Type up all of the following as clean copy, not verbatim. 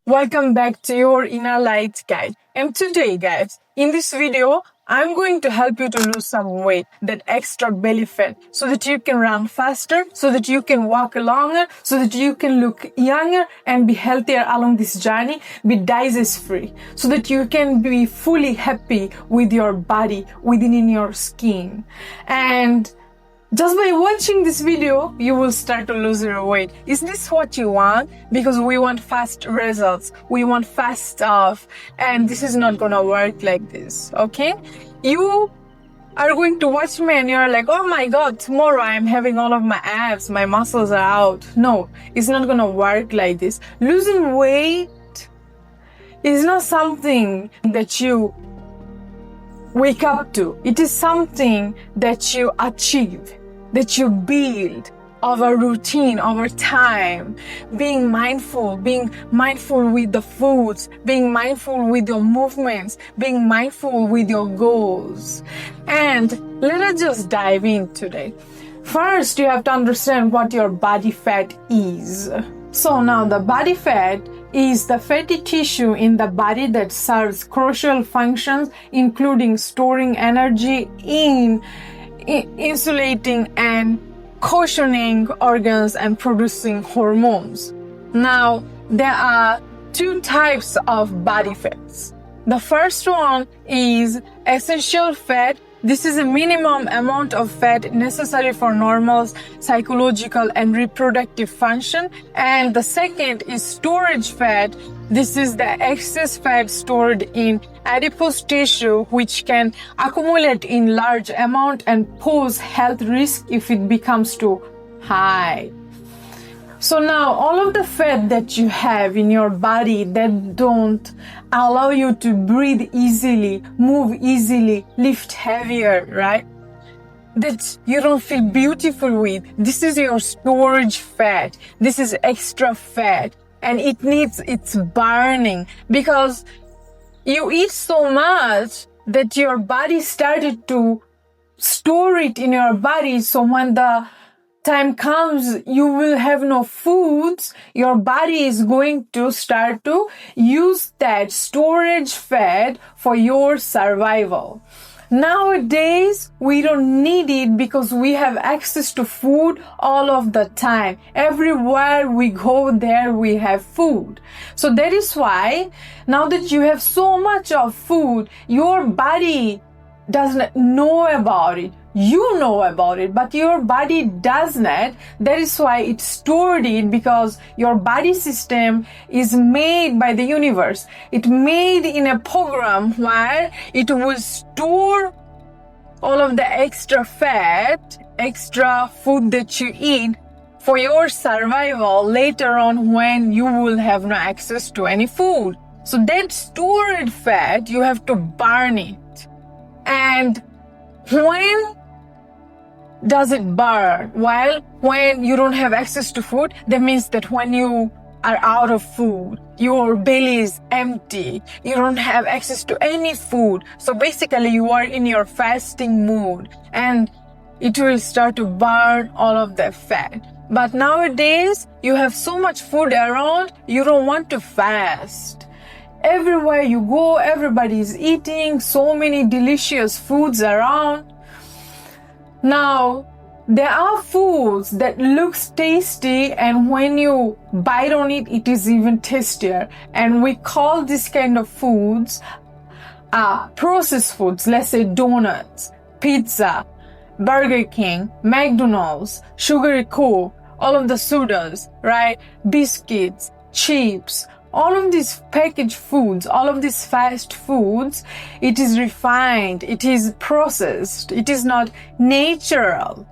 Welcome back to your Inner Light Guide. And today, guys, in this video, I'm going to help you to lose some weight, that extra belly fat, so that you can run faster, so that you can walk longer, so that you can look younger and be healthier along this journey, be disease-free, so that you can be fully happy with your body, within your skin. And just by watching this video, you will start to lose your weight. Is this what you want? Because we want fast results. We want fast stuff. And this is not gonna work like this, okay? You are going to watch me and you're like, oh my God, tomorrow I'm having all of my abs, my muscles are out. No, it's not gonna work like this. Losing weight is not something that you wake up to. It is something that you achieve, that you build over routine, over time, being mindful with the foods, being mindful with your movements, being mindful with your goals. And let us just dive in today. First, you have to understand what your body fat is. So now the body fat is the fatty tissue in the body that serves crucial functions, including storing energy, insulating and cushioning organs and producing hormones. Now, there are two types of body fats. The first one is essential fat. This is a minimum amount of fat necessary for normal psychological and reproductive function. And the second is storage fat. This is the excess fat stored in adipose tissue, which can accumulate in large amount and pose health risk if it becomes too high. So now all of the fat that you have in your body that don't allow you to breathe easily, move easily, lift heavier, right? That you don't feel beautiful with. This is your storage fat. This is extra fat. And it needs its burning because you eat so much that your body started to store it in your body. So when the time comes, you will have no foods. Your body is going to start to use that storage fat for your survival. Nowadays, we don't need it because we have access to food all of the time. Everywhere we go, there we have food. So that is why now that you have so much of food, your body doesn't know about it. You know about it, but your body does not. That is why it stored it, because your body system is made by the universe. It made in a program where it will store all of the extra fat, extra food that you eat for your survival later on when you will have no access to any food. So that stored fat, you have to burn it. And when does it burn? Well, when you don't have access to food, that means that when you are out of food, your belly is empty, you don't have access to any food. So basically you are in your fasting mood and it will start to burn all of the fat. But nowadays you have so much food around, you don't want to fast. Everywhere you go, everybody is eating so many delicious foods around. Now, there are foods that looks tasty, and when you bite on it, it is even tastier. And we call this kind of foods processed foods. Let's say donuts, pizza, Burger King, McDonald's, sugary Coke, all of the sodas, right? Biscuits, chips. All of these packaged foods, all of these fast foods, it is refined, it is processed, it is not natural.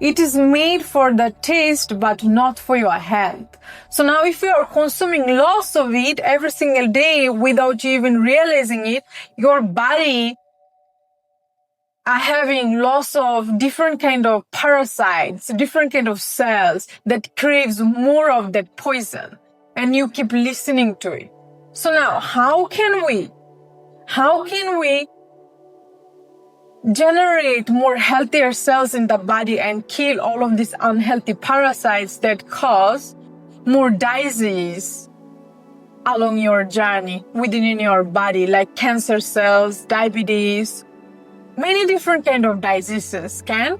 It is made for the taste, but not for your health. So now if you are consuming lots of it every single day without you even realizing it, your body are having lots of different kind of parasites, different kind of cells that craves more of that poison. And you keep listening to it. So now, how can we generate more healthier cells in the body and kill all of these unhealthy parasites that cause more disease along your journey within your body, like cancer cells, diabetes, many different kind of diseases can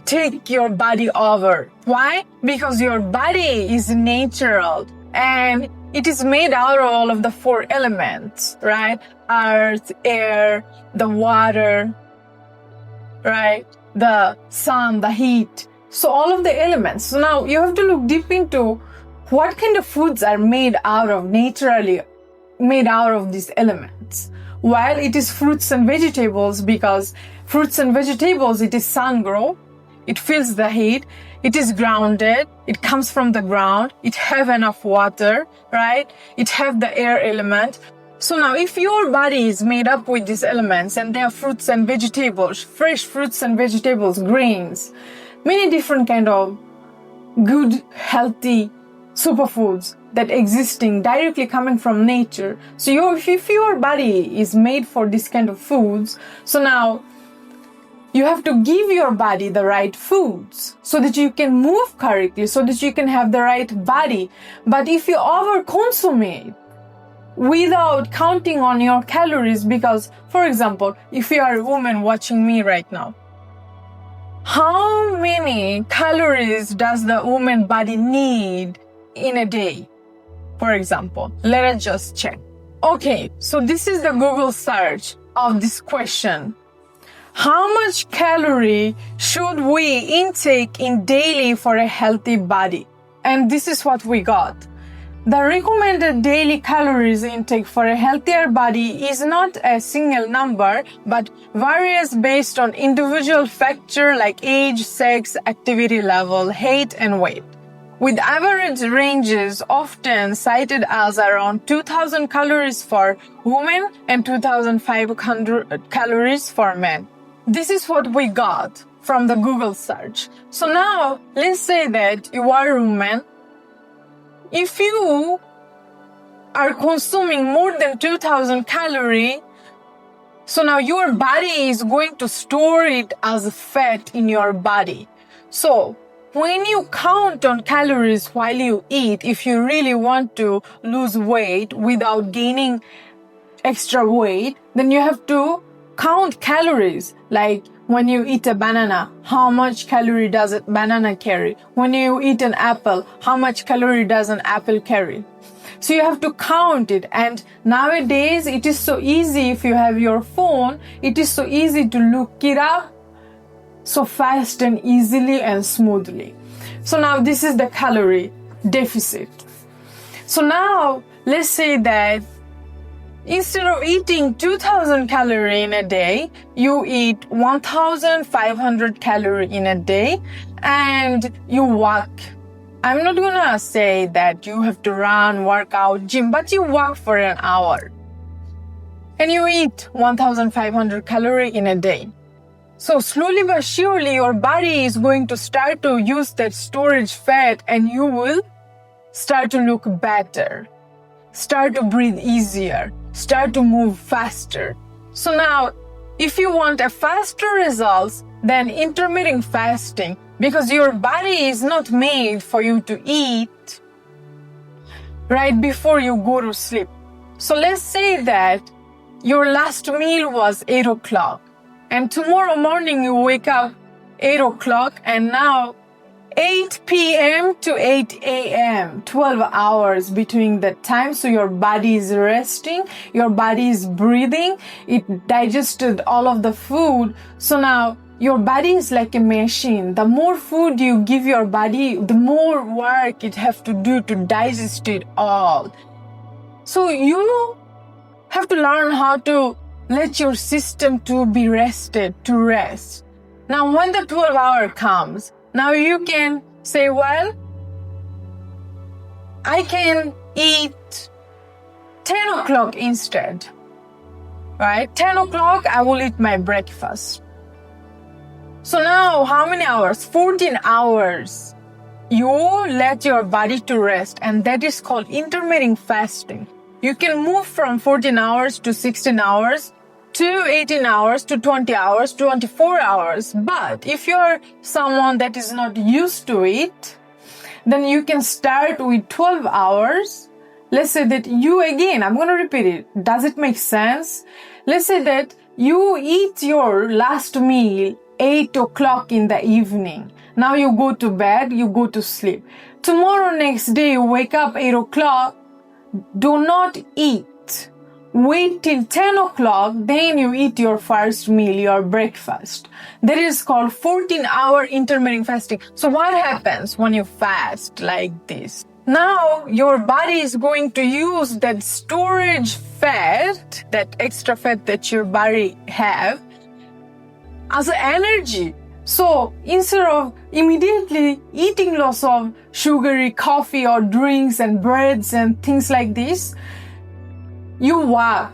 take your body over. Why? Because your body is natural and it is made out of all of the 4 elements, right? Earth, air, the water, right? The sun, the heat. So all of the elements. So now you have to look deep into what kind of foods are made out of, naturally made out of these elements. While it is fruits and vegetables, because fruits and vegetables, it is sun grow, it feels the heat, it is grounded, it comes from the ground, it have enough water, right? It have the air element. So now if your body is made up with these elements and they are fruits and vegetables, fresh fruits and vegetables, grains, many different kind of good, healthy superfoods that existing directly coming from nature. So if your body is made for this kind of foods, so now you have to give your body the right foods so that you can move correctly, so that you can have the right body. But if you over-consume it without counting on your calories, because, for example, if you are a woman watching me right now, how many calories does the woman body need in a day? For example, let us just check. Okay, so this is the Google search of this question. How much calorie should we intake in daily for a healthy body? And this is what we got. The recommended daily calories intake for a healthier body is not a single number, but varies based on individual factors like age, sex, activity level, height, and weight, with average ranges often cited as around 2,000 calories for women and 2,500 calories for men. This is what we got from the Google search. So now, let's say that you are a woman. If you are consuming more than 2,000 calories, so now your body is going to store it as fat in your body. So when you count on calories while you eat, if you really want to lose weight without gaining extra weight, then you have to count calories. Like when you eat a banana, how much calorie does a banana carry? When you eat an apple, how much calorie does an apple carry? So you have to count it. And nowadays it is so easy. If you have your phone, it is so easy to look it up so fast and easily and smoothly. So now this is the calorie deficit. So now let's say that instead of eating 2,000 calories in a day, you eat 1,500 calories in a day and you walk. I'm not gonna say that you have to run, work out, gym, but you walk for an hour and you eat 1,500 calories in a day. So slowly but surely your body is going to start to use that storage fat and you will start to look better, start to breathe easier, start to move faster. So now, if you want a faster results, then intermittent fasting, because your body is not made for you to eat right before you go to sleep. So let's say that your last meal was 8 o'clock and tomorrow morning you wake up 8 o'clock and now 8 p.m. to 8 a.m., 12 hours between that time. So your body is resting, your body is breathing, it digested all of the food. So now your body is like a machine. The more food you give your body, the more work it has to do to digest it all. So you have to learn how to let your system to be rested, to rest. Now when the 12 hour comes, now you can say, well, I can eat 10 o'clock instead, right? 10 o'clock, I will eat my breakfast. So now how many hours? 14 hours. You let your body to rest, and that is called intermittent fasting. You can move from 14 hours to 16 hours, to 18 hours, to 20 hours, 24 hours. But if you're someone that is not used to it, then you can start with 12 hours. Let's say that I'm going to repeat it. Does it make sense? Let's say that you eat your last meal 8 o'clock in the evening. Now you go to bed, you go to sleep. Tomorrow, next day, you wake up 8 o'clock. Do not eat. Wait till 10 o'clock, then you eat your first meal, your breakfast. That is called 14-hour intermittent fasting. So what happens when you fast like this? Now your body is going to use that storage fat, that extra fat that your body have, as energy. So instead of immediately eating lots of sugary coffee or drinks and breads and things like this, you walk.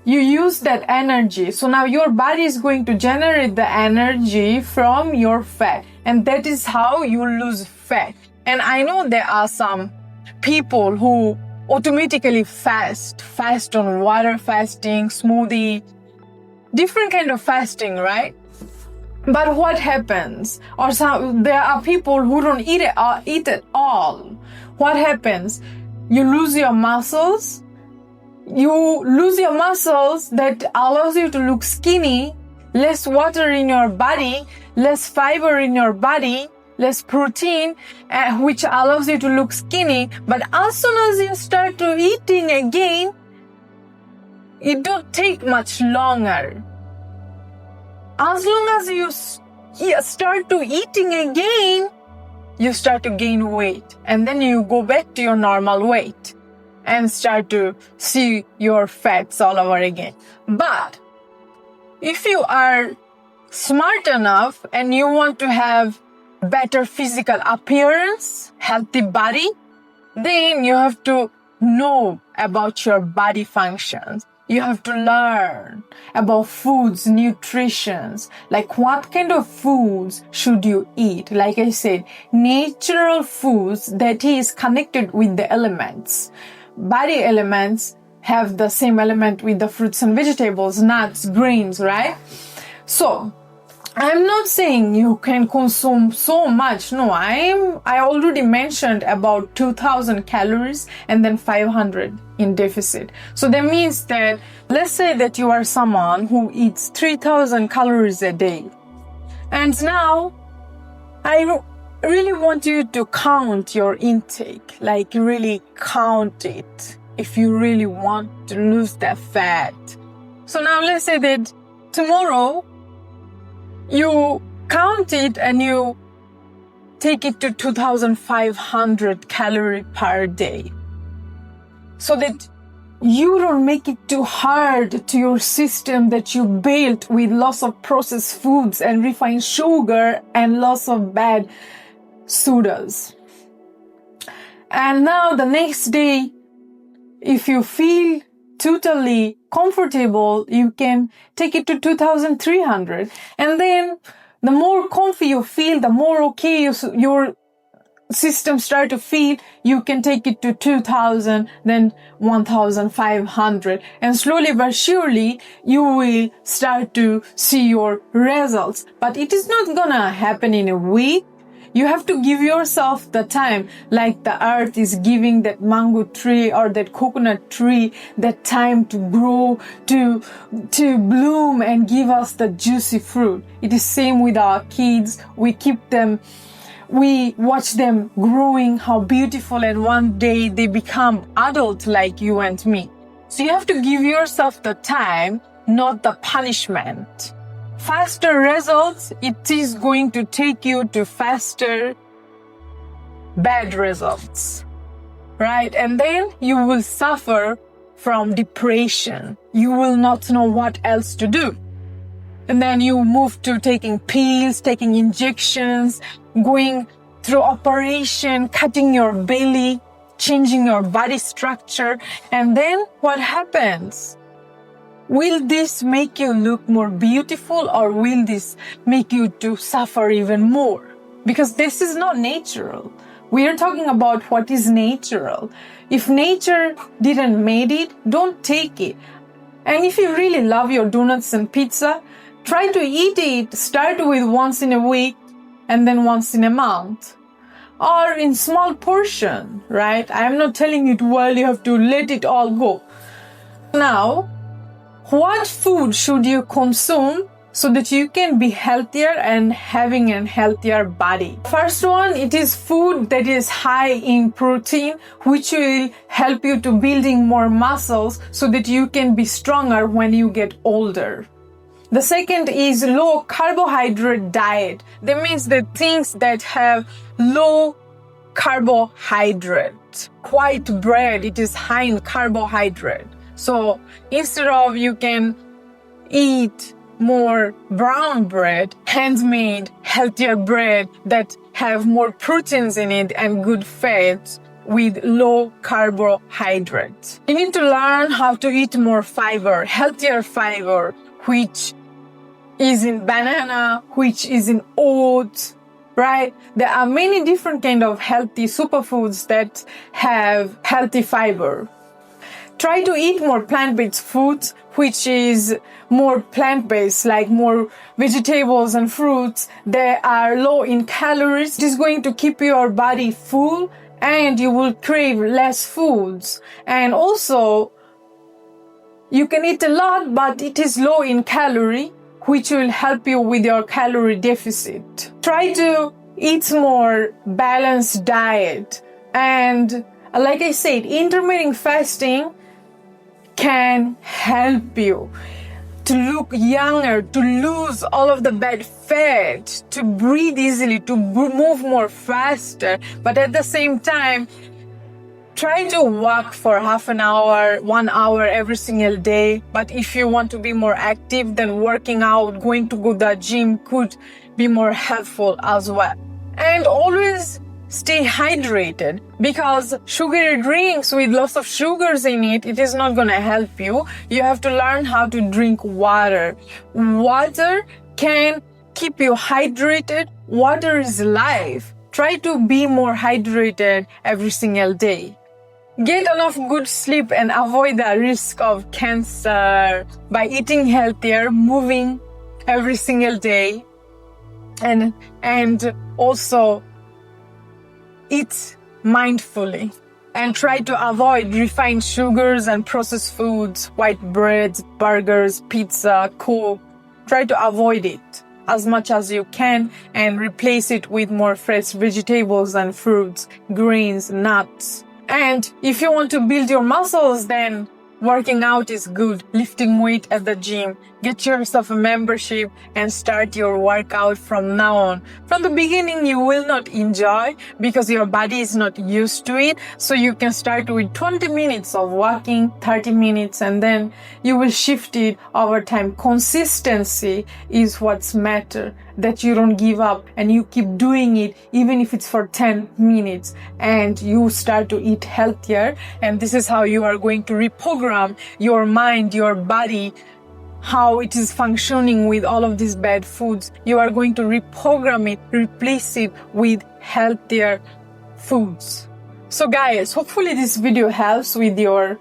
You use that energy. So now your body is going to generate the energy from your fat. And that is how you lose fat. And I know there are some people who automatically fast on water fasting, smoothie, different kind of fasting, right? But what happens? There are people who don't eat at all. What happens? You lose your muscles. You lose your muscles that allows you to look skinny, less water in your body, less fiber in your body, less protein, which allows you to look skinny. But as soon as you start to eating again, it don't take much longer. As long as you start to eating again, you start to gain weight. And then you go back to your normal weight and start to see your fats all over again. But if you are smart enough and you want to have better physical appearance, healthy body, then you have to know about your body functions. You have to learn about foods, nutrition, like what kind of foods should you eat. Like I said, natural foods that is connected with the elements. Body elements have the same element with the fruits and vegetables, nuts, grains, right? So I'm not saying you can consume so much. No, I already mentioned about 2000 calories and then 500 in deficit. So that means that, let's say that you are someone who eats 3000 calories a day. And now I really want you to count your intake, like really count it if you really want to lose that fat. So now let's say that tomorrow you count it and you take it to 2500 calories per day, so that you don't make it too hard to your system that you built with lots of processed foods and refined sugar and lots of bad sodas. And now the next day, if you feel totally comfortable, you can take it to 2300. And then the more comfy you feel, the more okay your system start to feel, you can take it to 2000, then 1500. And slowly but surely, you will start to see your results. But it is not gonna happen in a week. You have to give yourself the time, like the earth is giving that mango tree or that coconut tree that time to grow, to bloom and give us the juicy fruit. It is same with our kids. We watch them growing, how beautiful, and one day they become adult like you and me. So you have to give yourself the time, not the punishment. Faster results, it is going to take you to faster bad results, right? And then you will suffer from depression. You will not know what else to do. And then you move to taking pills, taking injections, going through operation, cutting your belly, changing your body structure. And then what happens? Will this make you look more beautiful, or will this make you to suffer even more? Because this is not natural. We are talking about what is natural. If nature didn't made it, don't take it. And if you really love your donuts and pizza, try to eat it. Start with once in a week and then once in a month. or in small portion, right? I am not telling you you have to let it all go. Now, what food should you consume so that you can be healthier and having a healthier body? First one, it is food that is high in protein, which will help you to building more muscles so that you can be stronger when you get older. The second is low carbohydrate diet. That means the things that have low carbohydrate. White bread, it is high in carbohydrate. So instead of you can eat more brown bread, handmade, healthier bread that have more proteins in it and good fats with low carbohydrates. You need to learn how to eat more fiber, healthier fiber, which is in banana, which is in oats, right? There are many different kind of healthy superfoods that have healthy fiber. Try to eat more plant-based foods, which is more plant-based, like more vegetables and fruits. They are low in calories. It is going to keep your body full and you will crave less foods. And also, you can eat a lot, but it is low in calorie, which will help you with your calorie deficit. Try to eat more balanced diet. And like I said, intermittent fasting can help you to look younger, to lose all of the bad fat, to breathe easily, to move more faster. But at the same time, try to walk for half an hour, 1 hour every single day. But if you want to be more active, then working out, going to the gym could be more helpful as well. And always stay hydrated, because sugary drinks with lots of sugars in it is not going to help you. You have to learn how to drink water. Water can keep you hydrated. Water is life. Try to be more hydrated every single day. Get enough good sleep and avoid the risk of cancer by eating healthier, moving every single day, and also eat mindfully. And try to avoid refined sugars and processed foods, white breads, burgers, pizza, Coke. Try to avoid it as much as you can and replace it with more fresh vegetables and fruits, grains, nuts. And if you want to build your muscles, then working out is good. Lifting weight at the gym. Get yourself a membership and start your workout from now on. From the beginning, you will not enjoy because your body is not used to it. So you can start with 20 minutes of walking, 30 minutes, and then you will shift it over time. Consistency is what's matter. That you don't give up and you keep doing it, even if it's for 10 minutes, and you start to eat healthier. And this is how you are going to reprogram your mind, your body, how it is functioning with all of these bad foods. You are going to reprogram it, replace it with healthier foods. So guys, hopefully this video helps with your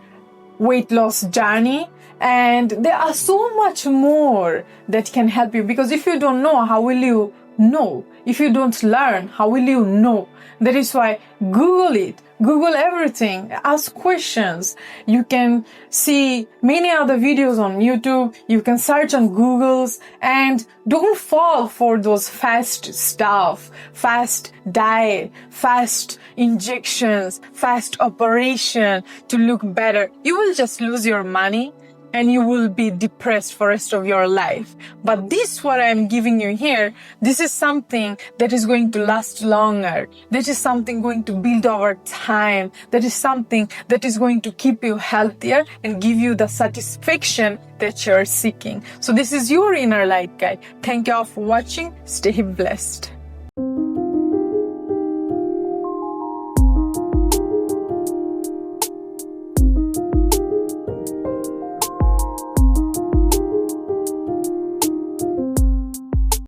weight loss journey. And there are so much more that can help you, because if you don't know, how will you know? If you don't learn, how will you know? That is why Google it. Google everything. Ask questions. You can see many other videos on YouTube. You can search on Google's, and don't fall for those fast stuff, fast diet, fast injections, fast operation to look better. You will just lose your money and you will be depressed for the rest of your life. But this, what I'm giving you here, this is something that is going to last longer. That is something going to build over time. That is something that is going to keep you healthier and give you the satisfaction that you're seeking. So this is your Inner Light Guide. Thank you all for watching. Stay blessed.